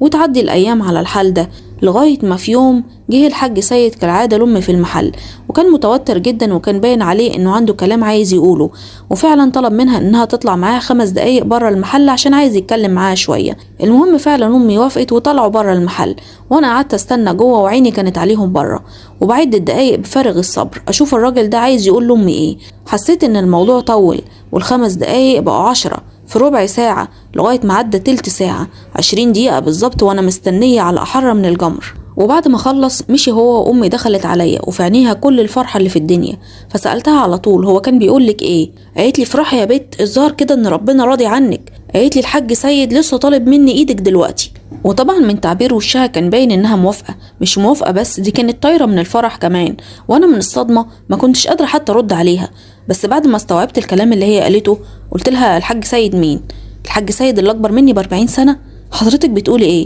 وتعدي الأيام على الحال ده، لغاية ما في يوم جه الحاج سيد كالعادة لأمي في المحل، وكان متوتر جدا وكان باين عليه إنه عنده كلام عايز يقوله، وفعلا طلب منها إنها تطلع معاه 5 دقايق بره المحل عشان عايز يتكلم معاها شوية. المهم فعلا أمي وافقت وطلعوا بره المحل، وأنا قعدت استنى جوه وعيني كانت عليهم بره، وبعد الدقايق بفارغ الصبر أشوف الراجل ده عايز يقول لأمي إيه. حسيت إن الموضوع طول، وال5 دقايق بقوا 10 في ربع ساعة، لغاية ما عدى تلت ساعة، 20 دقيقة بالظبط وأنا مستنية على أحر من الجمر. وبعد ما خلص مشي هو وأمي دخلت عليا وفي عينيها كل الفرحة اللي في الدنيا، فسألتها على طول هو كان بيقولك إيه؟ قالت لي فرحي يا بت، الظاهر كده إن ربنا راضي عنك. قالت لي الحاج سيد لسه طالب مني إيدك دلوقتي. وطبعا من تعبير وشها كان باين إنها موافقة، مش موافقة بس، دي كانت طايرة من الفرح كمان، وأنا من الصدمة ما كنتش قادرة حتى أرد عليها. بس بعد ما استوعبت الكلام اللي هي قالته قلت لها الحاج سيد مين؟ الحاج سيد اللي أكبر مني ب40 سنة؟ حضرتك بتقولي إيه؟